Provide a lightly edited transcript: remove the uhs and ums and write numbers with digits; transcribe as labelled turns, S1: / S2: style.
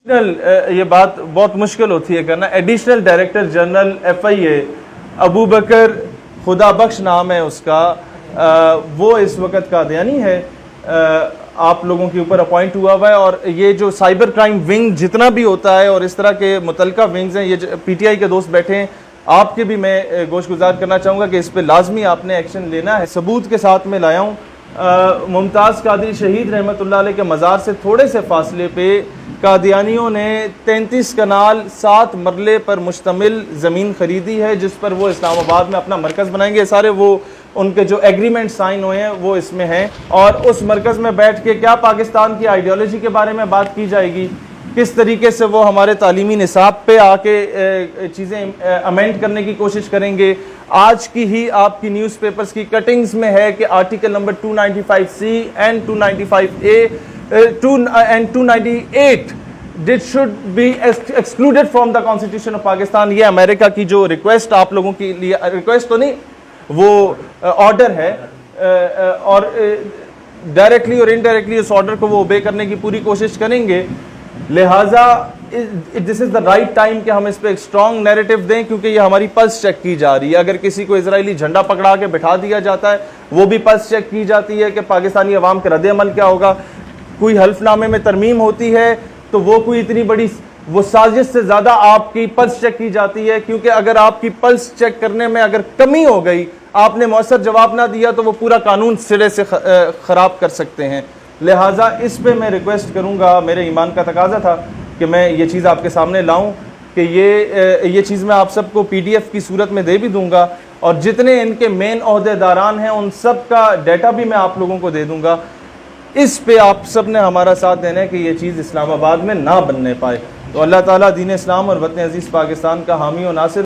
S1: یہ بات بہت مشکل ہوتی ہے کرنا. ایڈیشنل ڈائریکٹر جنرل FIA ابو بکر خدا بخش نام ہے اس کا, وہ اس وقت قادیانی ہے, آپ لوگوں کے اوپر اپوائنٹ ہوا ہوا ہے. اور یہ جو سائبر کرائم ونگ جتنا بھی ہوتا ہے اور اس طرح کے متعلقہ ونگز ہیں, یہ PTI کے دوست بیٹھے ہیں, آپ کے بھی میں گوش گزار کرنا چاہوں گا کہ اس پہ لازمی آپ نے ایکشن لینا ہے. ثبوت کے ساتھ میں لایا ہوں. ممتاز قادری شہید رحمۃ اللہ علیہ کے مزار سے تھوڑے سے فاصلے پہ قادیانیوں نے 33 کنال 7 مرلے پر مشتمل زمین خریدی ہے, جس پر وہ اسلام آباد میں اپنا مرکز بنائیں گے. سارے وہ ان کے جو ایگریمنٹ سائن ہوئے ہیں وہ اس میں ہیں, اور اس مرکز میں بیٹھ کے کیا پاکستان کی آئیڈیالوجی کے بارے میں بات کی جائے گی, کس طریقے سے وہ ہمارے تعلیمی نصاب پہ آ کے چیزیں امینڈ کرنے کی کوشش کریں گے. آج کی ہی آپ کی نیوز پیپرز کی کٹنگز میں ہے کہ article number 295C and 295A and 298 should be excluded from the Constitution of Pakistan. یہ امریکہ کی جو ریکویسٹ آپ لوگوں کے لیے, ریکویسٹ تو نہیں, وہ آرڈر ہے, اور ڈائریکٹلی اور انڈائریکٹلی اس آرڈر کو وہ اوبے کرنے کی پوری کوشش کریں گے. لہٰذا دس از دا رائٹ ٹائم کہ ہم اس پہ ایک اسٹرانگ نیریٹو دیں, کیونکہ یہ ہماری پلس چیک کی جا رہی ہے. اگر کسی کو اسرائیلی جھنڈا پکڑا کے بٹھا دیا جاتا ہے, وہ بھی پلس چیک کی جاتی ہے کہ پاکستانی عوام کا رد عمل کیا ہوگا. کوئی حلف نامے میں ترمیم ہوتی ہے تو وہ کوئی اتنی بڑی وہ سازش سے زیادہ آپ کی پلس چیک کی جاتی ہے, کیونکہ اگر آپ کی پلس چیک کرنے میں اگر کمی ہو گئی, آپ نے مؤثر جواب نہ دیا, تو وہ پورا قانون سرے سے خراب کر سکتے ہیں. لہٰذا اس پہ میں ریکویسٹ کروں گا, میرے ایمان کا تقاضا تھا کہ میں یہ چیز آپ کے سامنے لاؤں, کہ یہ چیز میں آپ سب کو PDF کی صورت میں دے بھی دوں گا, اور جتنے ان کے مین عہدے داران ہیں ان سب کا ڈیٹا بھی میں آپ لوگوں کو دے دوں گا. اس پہ آپ سب نے ہمارا ساتھ دینا ہے کہ یہ چیز اسلام آباد میں نہ بننے پائے. تو اللہ تعالیٰ دین اسلام اور وطن عزیز پاکستان کا حامی و ناصر